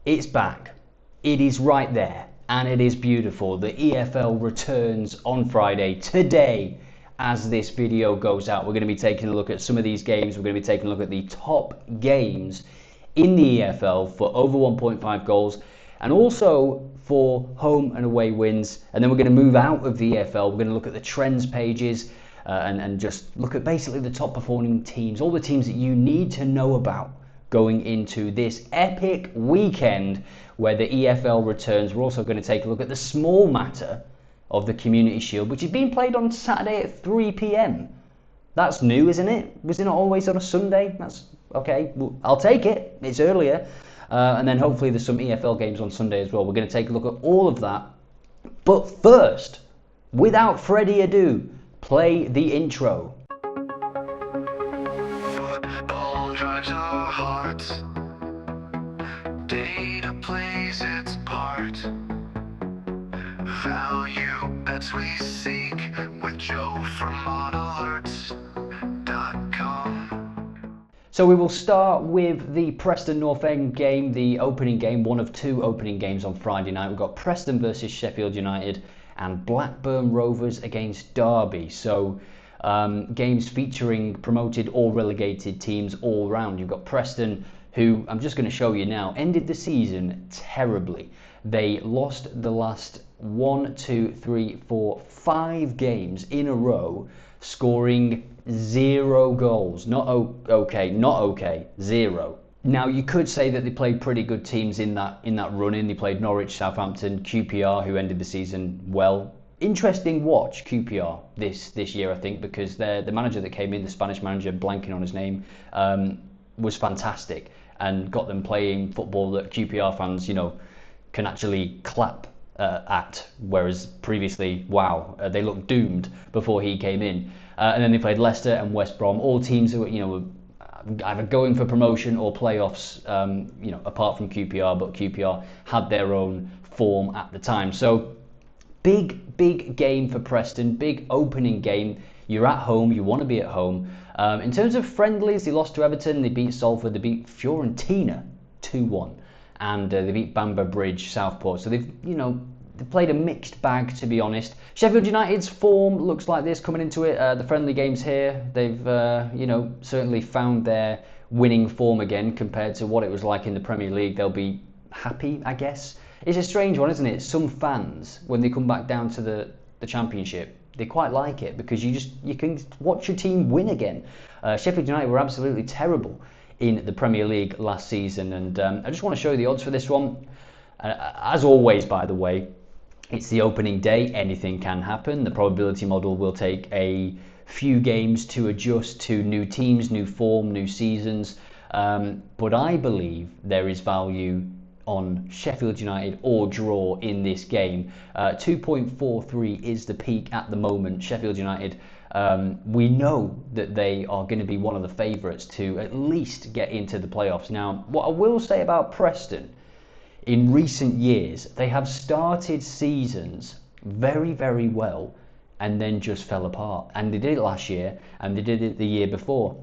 It's back. It is right there, and it is beautiful. The EFL returns on Friday. Today, as this video goes out, we're going to be taking a look at some of these games. We're going to be taking a look at the top games in the EFL for over 1.5 goals, and also for home and away wins. And then we're going to move out of the EFL. We're going to look at the trends pages and just look at basically the top performing teams, all the teams that you need to know about going into this epic weekend where the EFL returns. We're also going to take a look at the small matter of the Community Shield, which is being played on Saturday at 3 p.m. That's new, isn't it? Was it not always on a Sunday? That's okay. Well, I'll take it. It's earlier. And then hopefully there's some EFL games on Sunday as well. We're going to take a look at all of that. But first, without further ado, play the intro. Football drives our hearts. Data plays its part. Value bets we seek with Joe from OddAlerts.com. So we will start with the Preston North End game, the opening game, one of two opening games on Friday night. We've got Preston versus Sheffield United and Blackburn Rovers against Derby. So games featuring promoted or relegated teams all round. You've got Preston, who I'm just going to show you now, ended the season terribly. They lost the last 5 games in a row, scoring 0 goals. Not okay, 0. Now you could say that they played pretty good teams in that run-in. They played Norwich, Southampton, QPR, who ended the season well. Interesting watch, QPR this year, I think, because the manager that came in, the Spanish manager, blanking on his name, was fantastic and got them playing football that QPR fans, can actually clap at, whereas previously, wow, they looked doomed before he came in. And then they played Leicester and West Brom, all teams who were either going for promotion or playoffs, apart from QPR, but QPR had their own form at the time. So big game for Preston, big opening game. You're at home, you want to be at home. In terms of friendlies, they lost to Everton, they beat Salford, they beat Fiorentina 2-1, and they beat Bamber Bridge, Southport. So they've played a mixed bag, to be honest. Sheffield United's form looks like this coming into it. The friendly games here, they've certainly found their winning form again compared to what it was like in the Premier League. They'll be happy, I guess. It's a strange one, isn't it? Some fans, when they come back down to the Championship, they quite like it because you can watch your team win again. Sheffield United were absolutely terrible in the Premier League last season, and I just want to show you the odds for this one. As always, by the way, it's the opening day, anything can happen. The probability model will take a few games to adjust to new teams, new form, new seasons, but I believe there is value on Sheffield United or draw in this game. 2.43 is the peak at the moment. Sheffield United, we know that they are going to be one of the favourites to at least get into the playoffs. Now, what I will say about Preston, in recent years, they have started seasons very, very well and then just fell apart. And they did it last year and they did it the year before.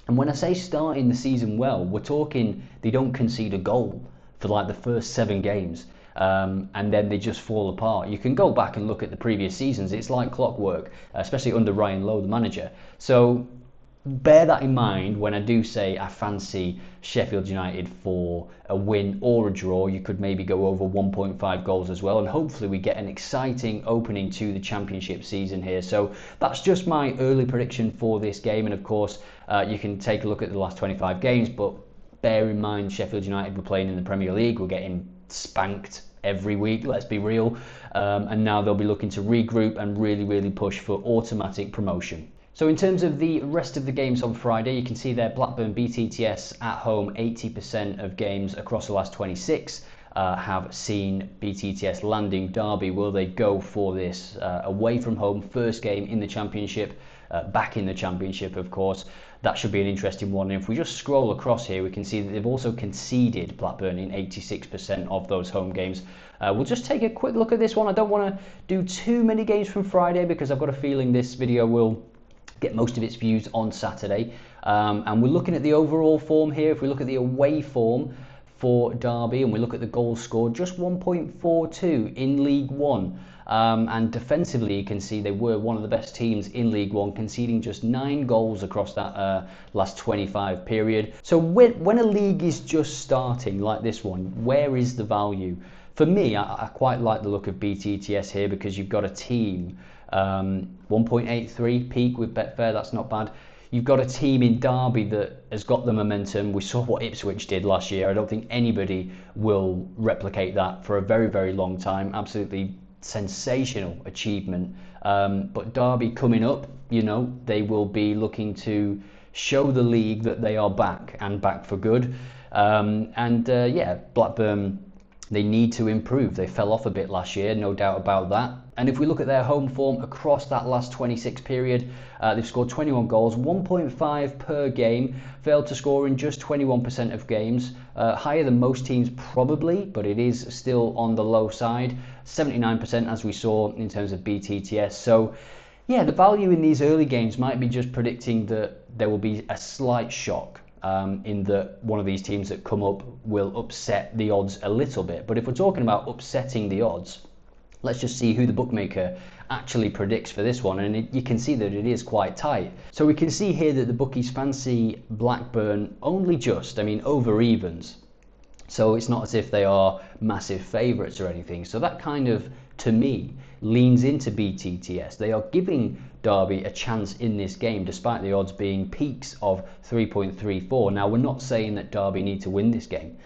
And when I say starting the season well, we're talking they don't concede a goal for like the first 7 games, and then they just fall apart. You can go back and look at the previous seasons. It's like clockwork, especially under Ryan Lowe, the manager. So bear that in mind when I do say I fancy Sheffield United for a win or a draw. You could maybe go over 1.5 goals as well, and hopefully we get an exciting opening to the Championship season here. So that's just my early prediction for this game, and of course you can take a look at the last 25 games, but bear in mind Sheffield United were playing in the Premier League, we're getting spanked every week, let's be real, and now they'll be looking to regroup and really push for automatic promotion. So in terms of the rest of the games on Friday, you can see there Blackburn BTTS at home. 80% of games across the last 26 have seen BTTS landing. Derby, will they go for this away from home, first game in the Championship, back in the Championship, of course? That should be an interesting one. And if we just scroll across here, we can see that they've also conceded, Blackburn, in 86% of those home games. We'll just take a quick look at this one. I don't want to do too many games from Friday because I've got a feeling this video will get most of its views on Saturday. And we're looking at the overall form here. If we look at the away form for Derby, and we look at the goals scored, just 1.42 in League One. And defensively, you can see they were one of the best teams in League One, conceding just 9 goals across that last 25 period. So when a league is just starting like this one, where is the value? For me, I quite like the look of BTTS here, because you've got a team, 1.83 peak with Betfair, that's not bad. You've got a team in Derby that has got the momentum. We saw what Ipswich did last year. I don't think anybody will replicate that for a very, very long time. Absolutely sensational achievement. But Derby coming up, you know, they will be looking to show the league that they are back, and back for good. Yeah, Blackburn, they need to improve. They fell off a bit last year, no doubt about that. And if we look at their home form across that last 26 period, they've scored 21 goals, 1.5 per game, failed to score in just 21% of games, higher than most teams probably, but it is still on the low side, 79% as we saw in terms of BTTS. So yeah, the value in these early games might be just predicting that there will be a slight shock, in that one of these teams that come up will upset the odds a little bit. But if we're talking about upsetting the odds, let's just see who the bookmaker actually predicts for this one, and you can see that it is quite tight. So we can see here that the bookies fancy Blackburn only just, I mean, over evens. So it's not as if they are massive favourites or anything. So that kind of, to me, leans into BTTS. They are giving Derby a chance in this game, despite the odds being peaks of 3.34. Now, we're not saying that Derby need to win this game.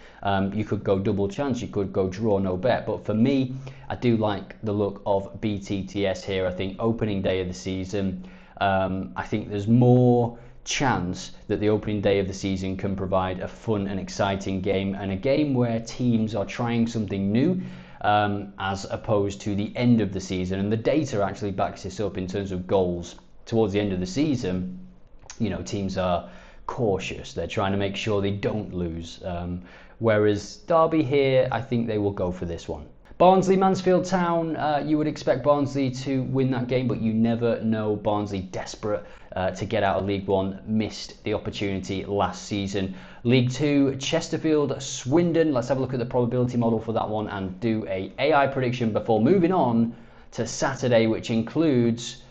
You could go double chance, you could go draw no bet. But for me, I do like the look of BTTS here. I think opening day of the season, I think there's more chance that the opening day of the season can provide a fun and exciting game, and a game where teams are trying something new, as opposed to the end of the season. And the data actually backs this up in terms of goals. Towards the end of the season, you know, teams are cautious. They're trying to make sure they don't lose. Whereas Derby here, I think they will go for this one. Barnsley, Mansfield Town, you would expect Barnsley to win that game, but you never know. Barnsley desperate to get out of League One, missed the opportunity last season. League Two, Chesterfield, Swindon. Let's have a look at the probability model for that one and do a AI prediction before moving on to Saturday, which includes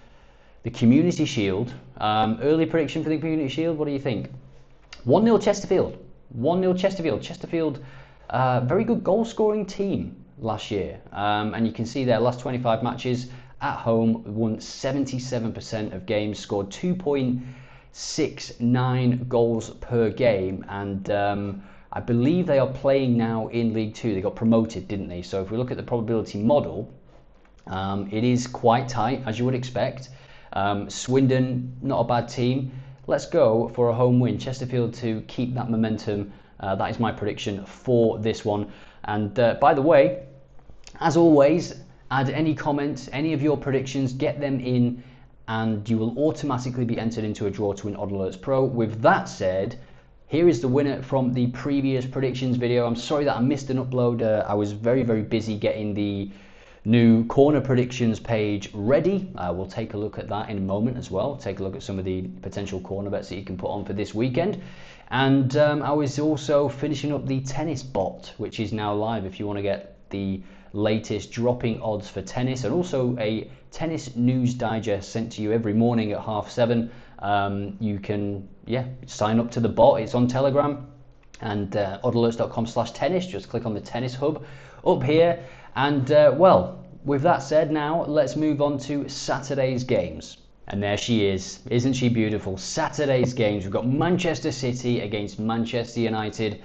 the Community Shield. Early prediction for the Community Shield, what do you think? 1-0 Chesterfield. 1-0 Chesterfield. Chesterfield, very good goal scoring team last year, and you can see their last 25 matches at home won 77% of games, scored 2.69 goals per game, and I believe they are playing now in League Two. They got promoted, didn't they? So if we look at the probability model, it is quite tight, as you would expect. Swindon, not a bad team. Let's go for a home win. Chesterfield to keep that momentum. That is my prediction for this one. And by the way, as always, add any comments, any of your predictions, get them in, and you will automatically be entered into a draw to win OddAlerts Pro. With that said, here is the winner from the previous predictions video. I'm sorry that I missed an upload. I was very, very busy getting the new corner predictions page ready. We'll take a look at that in a moment as well. Take a look at some of the potential corner bets that you can put on for this weekend. And I was also finishing up the tennis bot, which is now live if you want to get the latest dropping odds for tennis, and also a tennis news digest sent to you every morning at 7:30. You can sign up to the bot. It's on Telegram and oddalerts.com/tennis. Just click on the tennis hub up here. And well, with that said, now let's move on to Saturday's games. And there she is. Isn't she beautiful? Saturday's games. We've got Manchester City against Manchester United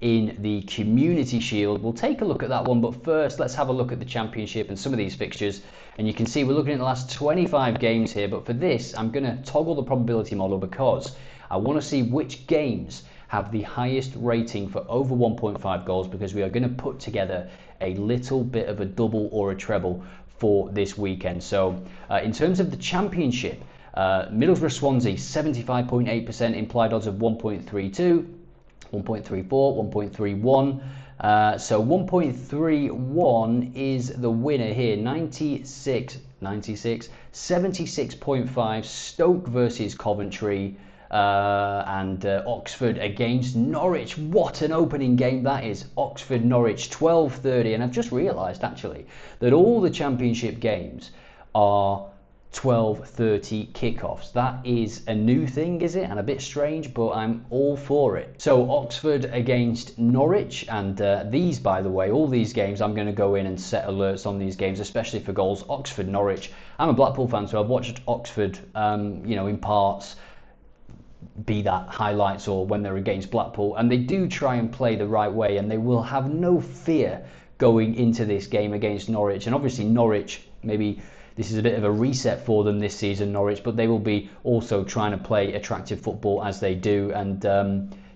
in the Community Shield. We'll take a look at that one, but first let's have a look at the Championship and some of these fixtures. And you can see we're looking at the last 25 games here, but for this I'm going to toggle the probability model because I want to see which games have the highest rating for over 1.5 goals, because we are going to put together a little bit of a double or a treble for this weekend. So in terms of the Championship, Middlesbrough Swansea, 75.8% implied odds of 1.32, 1.34, 1.31. So 1.31 is the winner here. 96, 76, 76.5. Stoke versus Coventry. and Oxford against Norwich. What an opening game that is. Oxford Norwich 12:30, and I've just realised actually that all the Championship games are 12:30 kickoffs. That is a new thing, is it? And a bit strange, but I'm all for it. So Oxford against Norwich, and these, by the way, all these games, I'm going to go in and set alerts on these games, especially for goals. Oxford Norwich. I'm a Blackpool fan, so I've watched Oxford, in parts, be that highlights or when they're against Blackpool, and they do try and play the right way, and they will have no fear going into this game against Norwich. And obviously Norwich, maybe this is a bit of a reset for them this season, Norwich, but they will be also trying to play attractive football as they do. And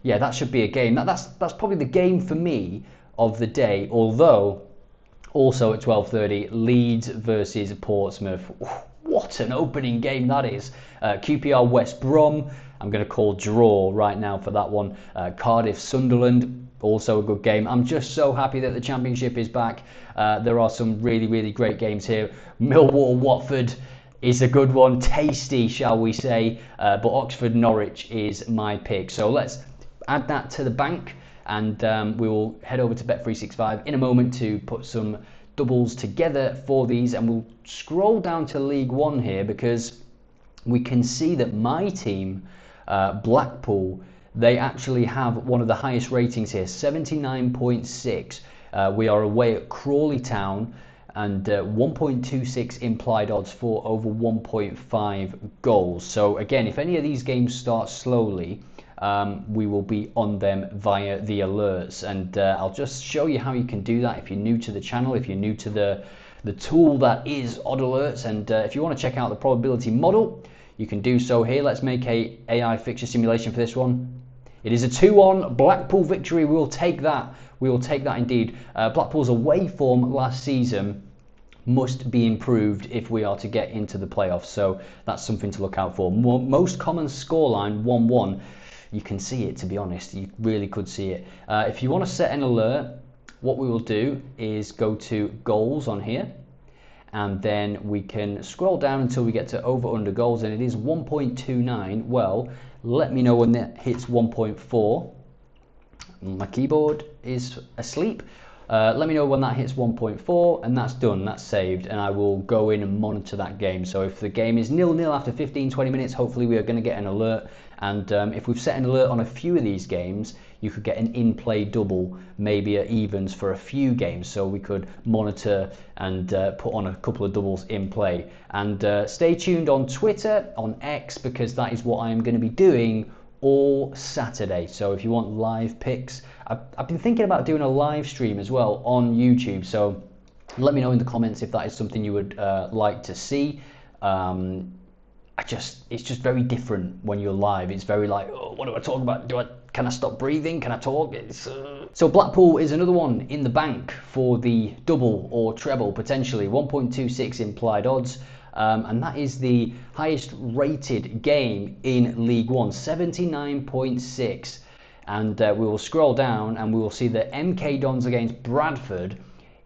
yeah, that should be a game. That's probably the game for me of the day. Although also at 12:30, Leeds versus Portsmouth. What an opening game that is. QPR West Brom. I'm going to call draw right now for that one. Cardiff Sunderland. Also a good game. I'm just so happy that the Championship is back. There are some really, really great games here. Millwall Watford is a good one. Tasty, shall we say. But Oxford Norwich is my pick. So let's add that to the bank, and we will head over to Bet365 in a moment to put some doubles together for these, and we'll scroll down to League One here because we can see that my team, Blackpool, they actually have one of the highest ratings here, 79.6. We are away at Crawley Town, and 1.26 implied odds for over 1.5 goals. So again, if any of these games start slowly, we will be on them via the alerts, and I'll just show you how you can do that if you're new to the channel, if you're new to the tool that is OddAlerts, and if you want to check out the probability model, you can do so here. Let's make a AI fixture simulation for this one. It is a 2-1 Blackpool victory. We will take that. We will take that indeed. Blackpool's away form last season must be improved if we are to get into the playoffs. So that's something to look out for. Most common scoreline 1-1. You can see it, to be honest. You really could see it. If you want to set an alert, what we will do is go to goals on here, and then we can scroll down until we get to over under goals, and it is 1.29. Well, let me know when that hits 1.4. My keyboard is asleep. Let me know when that hits 1.4, and that's done, that's saved, and I will go in and monitor that game. So if the game is 0-0 after 15-20 minutes, hopefully we are going to get an alert. And if we've set an alert on a few of these games, you could get an in-play double, maybe at evens for a few games, so we could monitor and put on a couple of doubles in play. And stay tuned on Twitter, on X, because that is what I am going to be doing all Saturday. So if you want live picks, I've been thinking about doing a live stream as well on YouTube, so let me know in the comments if that is something you would like to see. It's just very different when you're live. It's very like, oh, what do I talk about? Can I stop breathing? Can I talk? So Blackpool is another one in the bank for the double or treble, potentially 1.26 implied odds. And that is the highest rated game in League One, 79.6. And we will scroll down and we will see that MK Dons against Bradford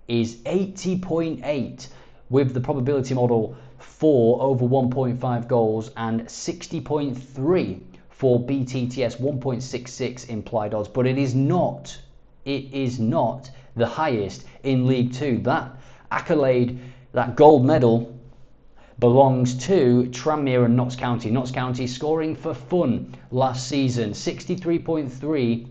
is 80.8 with the probability model for over 1.5 goals, and 60.3 for BTTS, 1.66 implied odds. But it is not the highest in League Two. That accolade, that gold medal, belongs to Tranmere and Notts County. Notts County scoring for fun last season, 63.3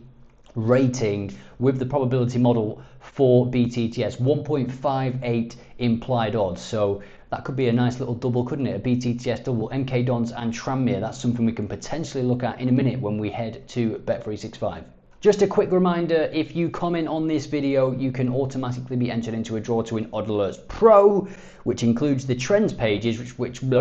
rating with the probability model for BTTS, 1.58 implied odds. So that could be a nice little double, couldn't it? A BTTS double, MK Dons and Tranmere. That's something we can potentially look at in a minute when we head to Bet365. Just a quick reminder, if you comment on this video, you can automatically be entered into a draw to win OddAlerts Pro, which includes the trends pages, which we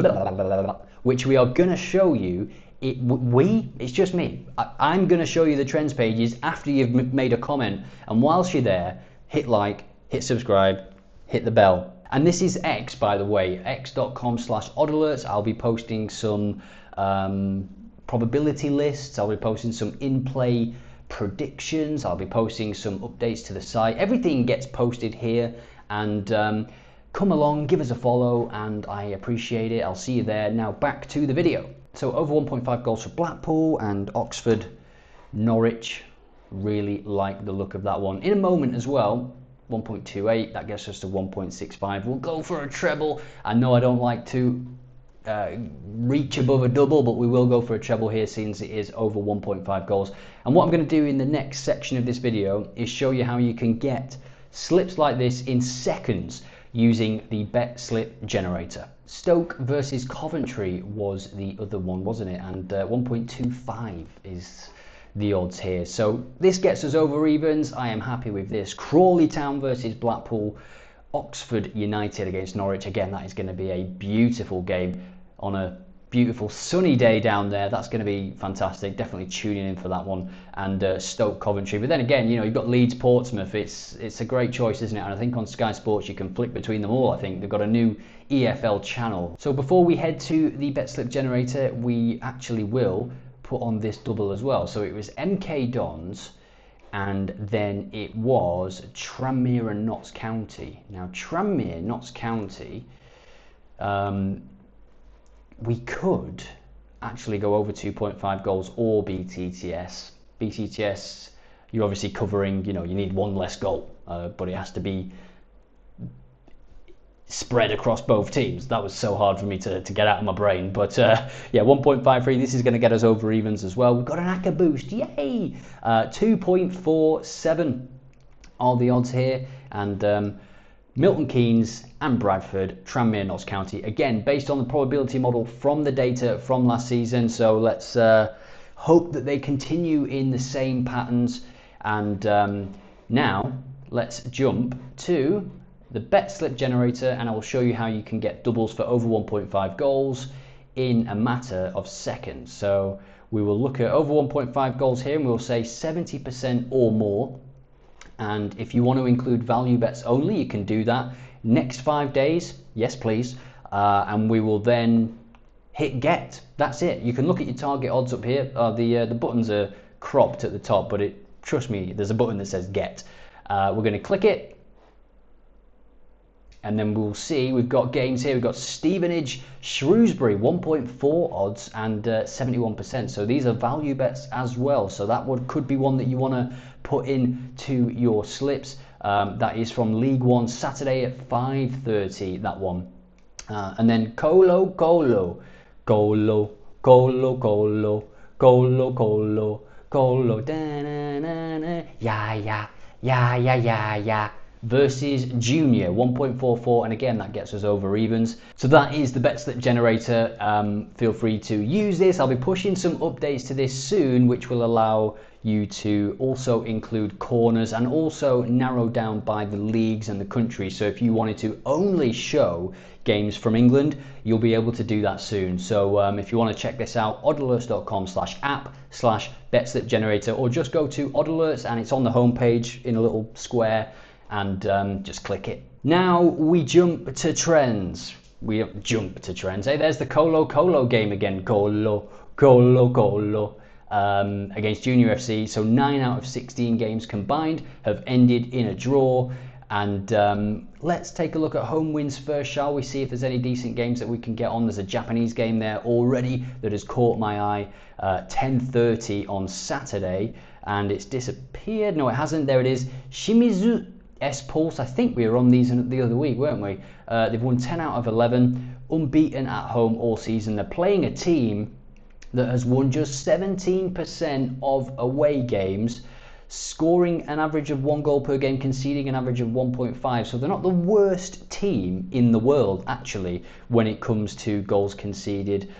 are going to show you. It's just me. I'm going to show you the trends pages after you've made a comment. And whilst you're there, hit like, hit subscribe, hit the bell. And this is X, by the way, x.com/OddAlerts. I'll be posting some probability lists. I'll be posting some in-play predictions. I'll be posting some updates to the site. Everything gets posted here, and come along, give us a follow, and I appreciate it. I'll see you there. Now back to the video. So over 1.5 goals for Blackpool and Oxford, Norwich. Really like the look of that one. In a moment as well, 1.28, that gets us to 1.65. We'll go for a treble. I know I don't like to reach above a double, but we will go for a treble here since it is over 1.5 goals. And what I'm going to do in the next section of this video is show you how you can get slips like this in seconds using the bet slip generator. Stoke versus Coventry was the other one, wasn't it? And 1.25 is the odds here. So this gets us over evens. I am happy with this. Crawley Town versus Blackpool. Oxford United against Norwich. Again, that is going to be a beautiful game on a beautiful sunny day down there. That's going to be fantastic. Definitely tuning in for that one. And Stoke Coventry. But then again, you know, you've got Leeds Portsmouth. It's a great choice, isn't it? And I think on Sky Sports you can flick between them all. I think they've got a new EFL channel. So before we head to the bet slip generator, we actually will put on this double as well. So it was MK Dons, and then it was Tranmere and Notts County. Now Tranmere, Notts County, we could actually go over 2.5 goals or BTTS. BTTS, you're obviously covering, you know, you need one less goal, but it has to be spread across both teams. That was so hard for me to get out of my brain, but yeah, 1.53. This is going to get us over evens as well. We've got an ACCA boost, yay! 2.47 are the odds here, and Milton Keynes and Bradford, Tranmere, Notts County, again based on the probability model from the data from last season. So let's hope that they continue in the same patterns. And now let's jump to the bet slip generator, and I will show you how you can get doubles for over 1.5 goals in a matter of seconds. So we will look at over 1.5 goals here, and we'll say 70% or more. And if you want to include value bets only, you can do that. Next 5 days, yes please, and we will then hit get. That's it. You can look at your target odds up here. The buttons are cropped at the top, but trust me, there's a button that says get. We're going to click it. And then we'll see, we've got games here. We've got Stevenage, Shrewsbury, 1.4 odds and 71%. So these are value bets as well. So that could be one that you want to put into your slips. That is from League One, Saturday at 5:30, that one. And then Colo, Colo, Colo, Colo, Colo, Colo, Colo, Colo, da-na-na-na, yeah, yeah, yeah, yeah, yeah, yeah, versus Junior, 1.44, and again that gets us over evens. So that is the bet slip generator. Feel free to use this. I'll be pushing some updates to this soon, which will allow you to also include corners and also narrow down by the leagues and the country. So if you wanted to only show games from England, you'll be able to do that soon. So if you want to check this out, oddalerts.com/app/bet slip generator, or just go to OddAlerts and it's on the homepage in a little square, and just click it. Now we jump to trends. We jump to trends. Hey, there's the Colo Colo game again. Colo, Colo, Colo. Against Junior FC. So 9 out of 16 games combined have ended in a draw. And let's take a look at home wins first, shall we? See if there's any decent games that we can get on. There's a Japanese game there already that has caught my eye. 10:30 on Saturday, and it's disappeared. No, it hasn't. There it is. Shimizu S Pulse. I think we were on these the other week, weren't we? They've won 10 out of 11, unbeaten at home all season. They're playing a team that has won just 17% of away games, scoring an average of 1 goal per game, conceding an average of 1.5. So they're not the worst team in the world, actually, when it comes to goals conceded.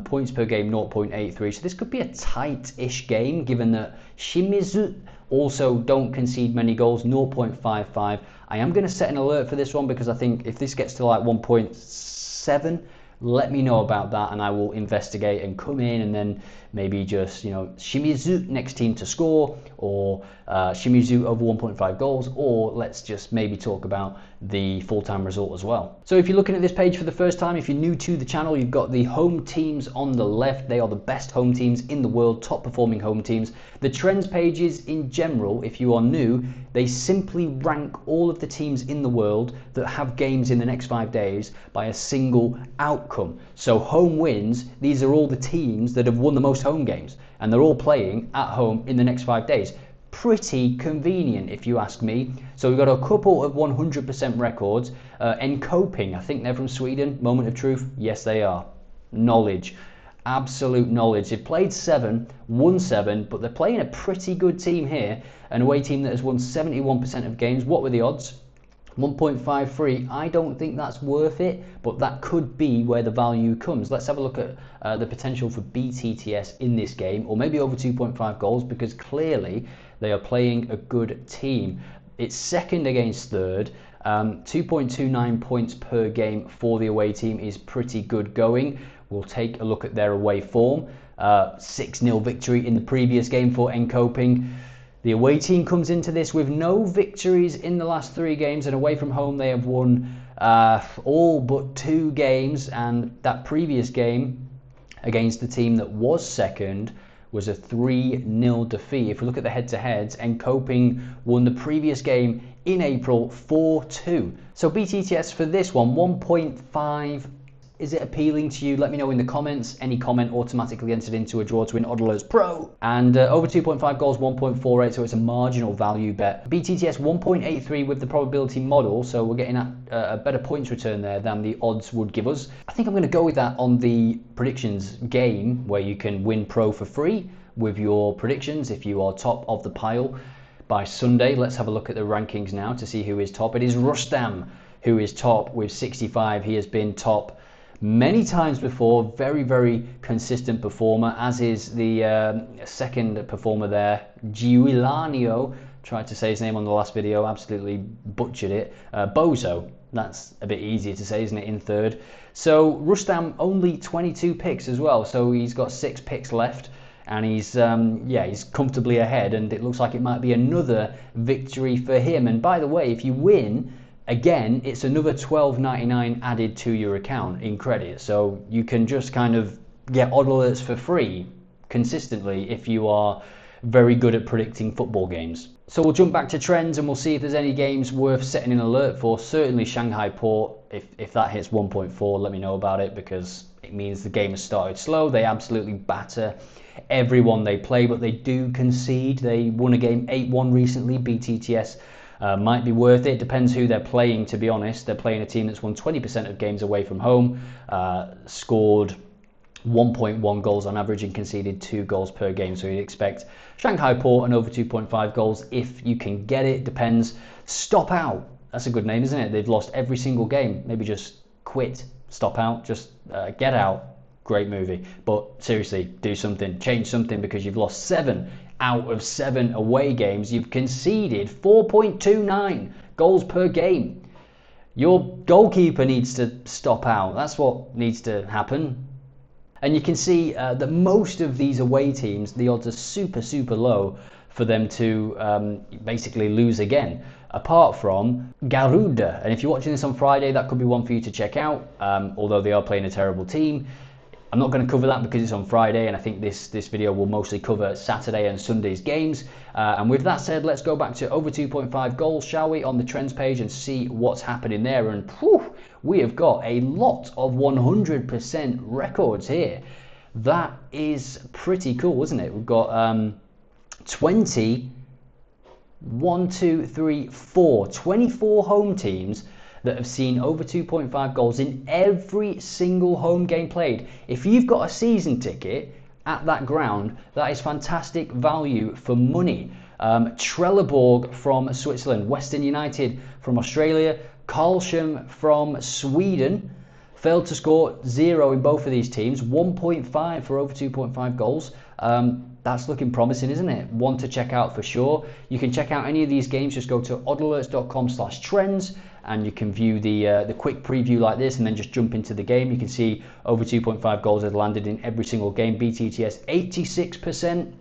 Points per game, 0.83. So this could be a tight-ish game, given that Shimizu also don't concede many goals, 0.55. I am going to set an alert for this one, because I think if this gets to like 1.7, let me know about that, and I will investigate and come in and then maybe just, you know, Shimizu next team to score, or Shimizu over 1.5 goals, or let's just maybe talk about the full-time result as well. So if you're looking at this page for the first time, if you're new to the channel, you've got the home teams on the left. They are the best home teams in the world, top performing home teams. The trends pages in general, if you are new, they simply rank all of the teams in the world that have games in the next 5 days by a single outcome. So home wins, these are all the teams that have won the most home games, and they're all playing at home in the next 5 days. Pretty convenient, if you ask me. So we've got a couple of 100% records. Encoping, I think they're from Sweden. Moment of truth, yes they are. Knowledge, absolute knowledge. They've played 7, won 7, but they're playing a pretty good team here, an away team that has won 71% of games. What were the odds? 1.53. I don't think that's worth it, but that could be where the value comes. Let's have a look at the potential for BTTS in this game, or maybe over 2.5 goals, because clearly they are playing a good team. It's second against third. 2.29 points per game for the away team is pretty good going. We'll take a look at their away form. 6-0 victory in the previous game for Encoping. The away team comes into this with no victories in the last 3 games, and away from home they have won all but 2 games, and that previous game against the team that was second was a 3-0 defeat. If we look at the head-to-heads, Encoping won the previous game in April 4-2. So BTTS for this one, 1.5. Is it appealing to you? Let me know in the comments. Any comment automatically entered into a draw to win OddAlerts Pro. And over 2.5 goals, 1.48, so it's a marginal value bet. BTTS 1.83 with the probability model, so we're getting a better points return there than the odds would give us. I think I'm going to go with that on the predictions game, where you can win Pro for free with your predictions if you are top of the pile by Sunday. Let's have a look at the rankings now to see who is top. It is Rustam who is top with 65. He has been top many times before. Very, very consistent performer, as is the second performer there, Giuliano. Tried to say his name on the last video, absolutely butchered it. Bozo, that's a bit easier to say, isn't it, in third. So Rustam only 22 picks as well, so he's got 6 picks left, and he's he's comfortably ahead, and it looks like it might be another victory for him. And by the way, if you win again, it's another $12.99 added to your account in credit, so you can just kind of get OddAlerts for free consistently if you are very good at predicting football games. So we'll jump back to trends and we'll see if there's any games worth setting an alert for. Certainly Shanghai Port, if that hits 1.4, let me know about it, because it means the game has started slow. They absolutely batter everyone they play, but they do concede. They won a game 8-1 recently. BTTS might be worth it. Depends who they're playing, to be honest. They're playing a team that's won 20% of games away from home, scored 1.1 goals on average and conceded 2 goals per game. So you'd expect Shanghai Port and over 2.5 goals if you can get it. Depends. Stop out. That's a good name, isn't it? They've lost every single game. Maybe just quit. Stop out. Just get out. Great movie. But seriously, do something. Change something, because you've lost 7 out of 7 away games. You've conceded 4.29 goals per game. Your goalkeeper needs to stop out. That's what needs to happen. And you can see that most of these away teams, the odds are super, super low for them to basically lose again, apart from Garuda. And if you're watching this on Friday, that could be one for you to check out, although they are playing a terrible team. I'm not going to cover that because it's on Friday, and I think this video will mostly cover Saturday and Sunday's games. And with that said, let's go back to over 2.5 goals, shall we, on the trends page and see what's happening there. And whew, we have got a lot of 100% records here. That is pretty cool, isn't it? We've got 24 home teams that have seen over 2.5 goals in every single home game played. If you've got a season ticket at that ground, that is fantastic value for money. Trelleborg from Switzerland, Western United from Australia, Karlshamn from Sweden, failed to score 0 in both of these teams, 1.5 for over 2.5 goals. that's looking promising, isn't it? One to check out for sure. You can check out any of these games. Just go to oddalerts.com/trends and you can view the quick preview like this, and then just jump into the game. You can see over 2.5 goals have landed in every single game. BTTS 86%.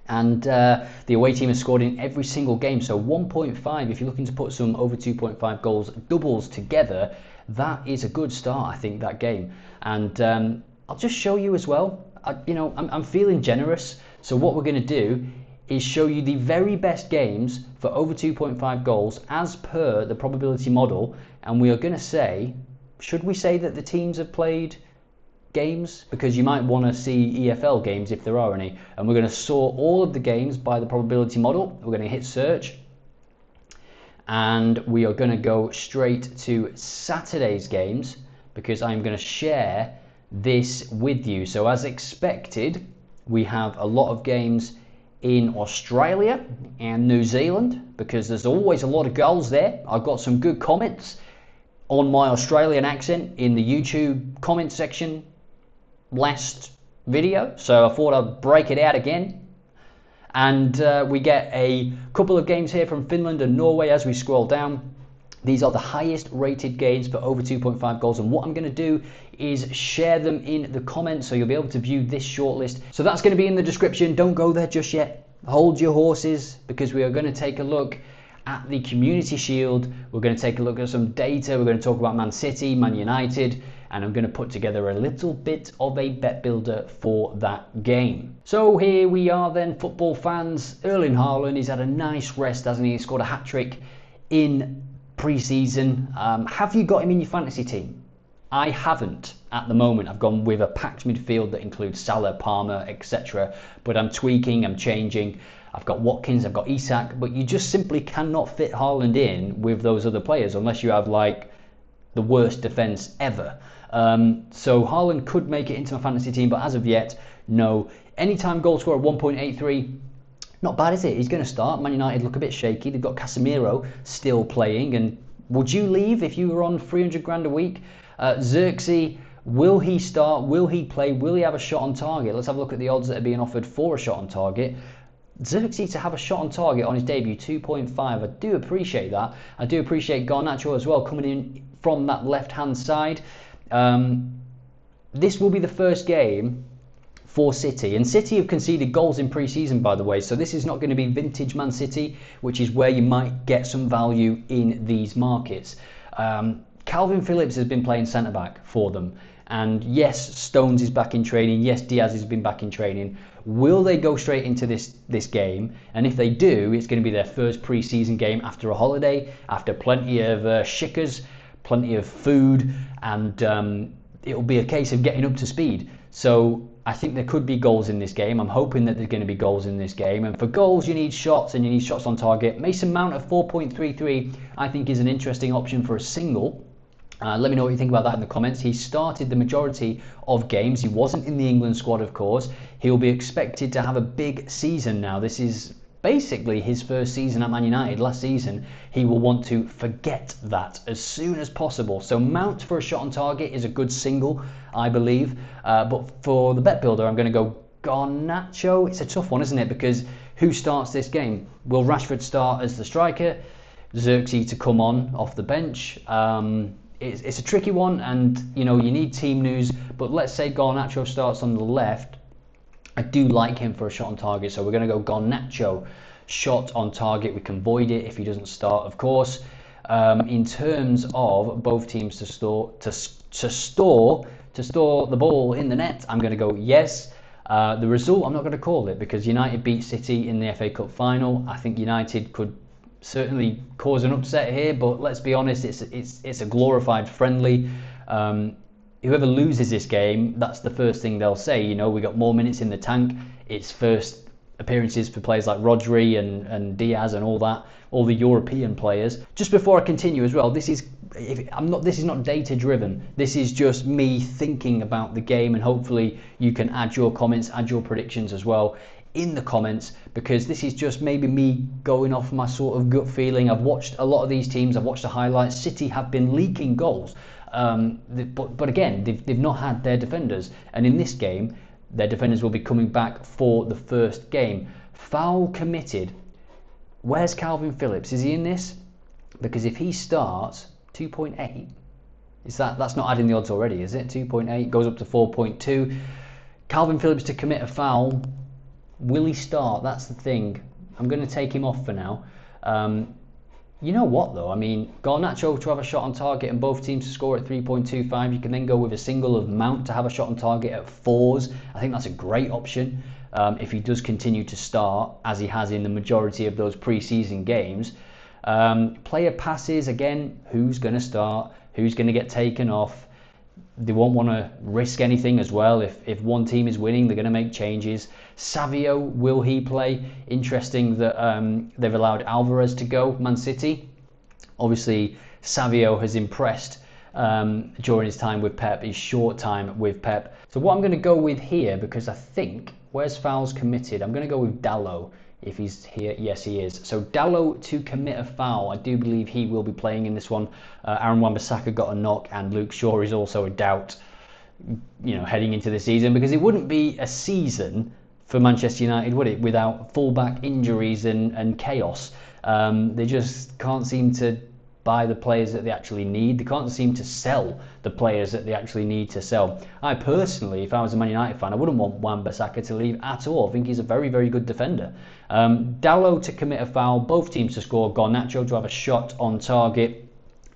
And the away team has scored in every single game. So 1.5, if you're looking to put some over 2.5 goals doubles together, that is a good start, I think, that game. And I'll just show you as well. I'm feeling generous. So what we're going to do is show you the very best games for over 2.5 goals as per the probability model. And we are going to say, should we say that the teams have played games? Because you might want to see EFL games if there are any. And we're going to sort all of the games by the probability model. We're going to hit search. And we are going to go straight to Saturday's games, because I'm going to share this with you. So as expected, we have a lot of games in Australia and New Zealand, because there's always a lot of goals there. I've got some good comments on my Australian accent in the YouTube comment section last video, so I thought I'd break it out again. And we get a couple of games here from Finland and Norway as we scroll down. These are the highest rated games for over 2.5 goals, and what I'm going to do is share them in the comments, so you'll be able to view this shortlist. So that's going to be in the description. Don't go there just yet. Hold your horses, because we are going to take a look at the Community Shield. We're going to take a look at some data. We're going to talk about Man City, Man United, and I'm going to put together a little bit of a bet builder for that game. So here we are then, football fans. Erling Haaland, he's had a nice rest, hasn't he? He scored a hat-trick in pre-season. Have you got him in your fantasy team? I haven't at the moment. I've gone with a packed midfield that includes Salah, Palmer, etc. But I'm tweaking, I'm changing. I've got Watkins, I've got Isak, but you just simply cannot fit Haaland in with those other players unless you have like the worst defence ever. So Haaland could make it into my fantasy team, but as of yet, no. Anytime goal scorer 1.83, not bad, is it? He's going to start. Man United look a bit shaky. They've got Casemiro still playing, and would you leave if you were on 300 grand a week? Xerxes, will he start? Will he play? Will he have a shot on target? Let's have a look at the odds that are being offered for a shot on target. Xerxes to have a shot on target on his debut, 2.5. I do appreciate that. I do appreciate Garnacho as well, coming in from that left-hand side. This will be the first game for City, and City have conceded goals in pre-season, by the way, so this is not going to be vintage Man City, which is where you might get some value in these markets. Calvin Phillips has been playing centre-back for them, and yes, Stones is back in training, yes, Diaz has been back in training. Will they go straight into this game? And if they do, it's going to be their first pre-season game after a holiday, after plenty of shickers, plenty of food, and it'll be a case of getting up to speed. So I think there could be goals in this game. I'm hoping that there's going to be goals in this game. And for goals, you need shots, and you need shots on target. Mason Mount at 4.33, I think, is an interesting option for a single. Let me know what you think about that in the comments. He started the majority of games. He wasn't in the England squad, of course. He'll be expected to have a big season now. This is basically his first season at Man United. Last season, he will want to forget that as soon as possible. So Mount for a shot on target is a good single, I believe. But for the bet builder, I'm going to go Garnacho. It's a tough one, isn't it? Because who starts this game? Will Rashford start as the striker? Xerxes to come on off the bench? It's a tricky one, and you need team news. But let's say Garnacho starts on the left. I do like him for a shot on target, so we're going to go Garnacho shot on target. We can void it if he doesn't start, of course. In terms of both teams to store the ball in the net, I'm going to go yes. The result, I'm not going to call it, because United beat City in the FA Cup final. I think United could certainly cause an upset here, but let's be honest, it's a glorified friendly. Whoever loses this game, that's the first thing they'll say. We got more minutes in the tank. It's first appearances for players like Rodri and Diaz and all that, all the European players. Just before I continue as well, this is not data driven. This is just me thinking about the game, and hopefully you can add your comments, add your predictions as well in the comments, because this is just maybe me going off my sort of gut feeling. I've watched a lot of these teams. I've watched the highlights. City have been leaking goals. But again, they've not had their defenders, and in this game Their defenders will be coming back for the first game. Foul committed. Where's Calvin Phillips? Is he in this? Because if he starts, 2.8. That's not adding the odds already, is it? 2.8 goes up to 4.2. Calvin Phillips to commit a foul. Will he start? That's the thing. I'm going to take him off for now. You know what though? I mean, Garnacho to have a shot on target and both teams to score at 3.25. You can then go with a single of Mount to have a shot on target at 4s. I think that's a great option if he does continue to start, as he has in the majority of those pre-season games. Player passes, again, who's going to start? Who's going to get taken off? They won't want to risk anything as well. If one team is winning, they're going to make changes. Savio, will he play? Interesting that they've allowed Alvarez to go, Man City. Obviously, Savio has impressed during his time with Pep, his short time with Pep. So what I'm going to go with here, because I think, where's fouls committed? I'm going to go with Dalot. If he's here, yes he is. So Dalot to commit a foul. I do believe he will be playing in this one. Aaron Wan-Bissaka got a knock, and Luke Shaw is also a doubt, heading into the season, because it wouldn't be a season for Manchester United, would it, without fullback injuries and chaos. They just can't seem to buy the players that they actually need. They can't seem to sell the players that they actually need to sell. I personally, if I was a Man United fan, I wouldn't want Wan-Bissaka to leave at all. I think he's a very, very good defender. Dalot to commit a foul, both teams to score, Garnacho to have a shot on target.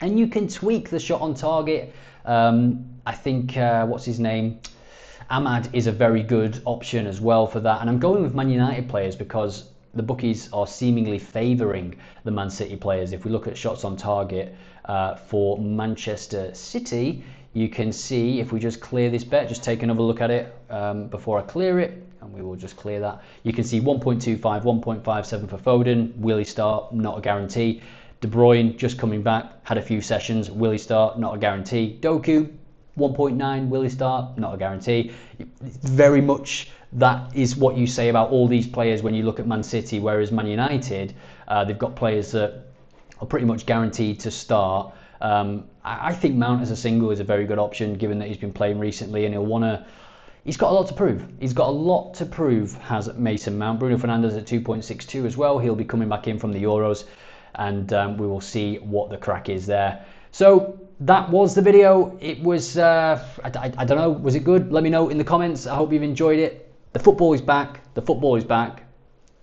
And you can tweak the shot on target. I think, what's his name? Ahmad is a very good option as well for that. And I'm going with Man United players because the bookies are seemingly favouring the Man City players. If we look at shots on target for Manchester City, you can see, if we just clear this bet, just take another look at it before I clear it, and we will just clear that. You can see 1.25, 1.57 for Foden. Will he start? Not a guarantee. De Bruyne just coming back, had a few sessions. Will he start? Not a guarantee. Doku, 1.9. Will he start? Not a guarantee. Very much that is what you say about all these players when you look at Man City, whereas Man United, they've got players that are pretty much guaranteed to start. I think Mount as a single is a very good option, given that he's been playing recently, and he's got a lot to prove. He's got a lot to prove, has Mason Mount. Bruno Fernandes at 2.62 as well. He'll be coming back in from the Euros, and we will see what the crack is there. So that was the video. It was, I don't know, was it good? Let me know in the comments. I hope you've enjoyed it. The football is back. The football is back.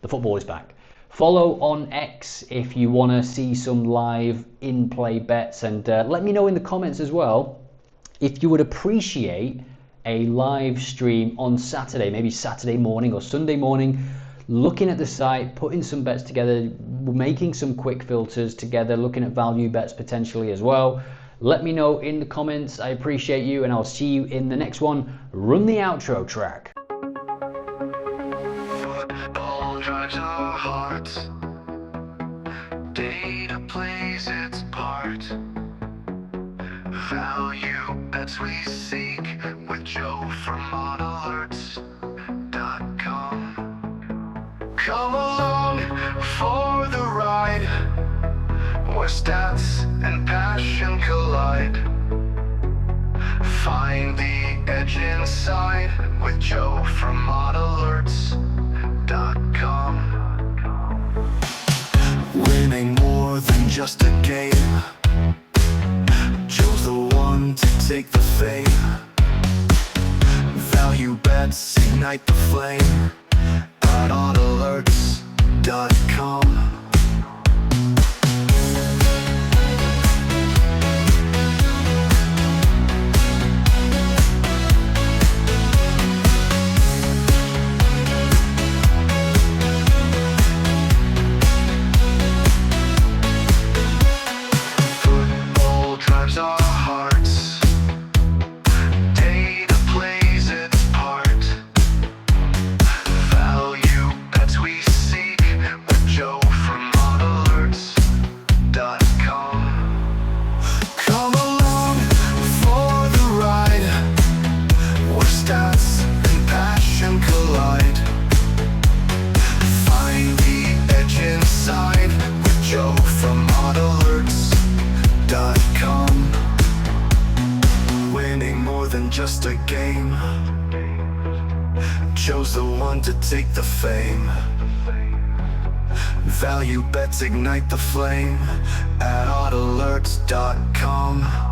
The football is back. Follow on X if you want to see some live in-play bets, and let me know in the comments as well if you would appreciate a live stream on Saturday, maybe Saturday morning or Sunday morning, looking at the site, putting some bets together, making some quick filters together, looking at value bets potentially as well. Let me know in the comments. I appreciate you, and I'll see you in the next one. Run the outro track. Football drives our hearts. Data plays its part. Value bets we seek with Joe from OddAlerts.com. Come along for the ride, where stats and passion collide. Find the edge inside with Joe from OddAlerts.com. Winning more than just a game. Joe's the one to take the fame. Value bets ignite the flame at OddAlerts.com. Our hearts, data plays its part. Value bets we seek with Joe from OddAlerts.com. Come along for the ride, where stats and passion collide. Find the edge inside with Joe from OddAlerts.com. Winning more than just a game. chose the one to take the fame. Value bets ignite the flame at oddalerts.com.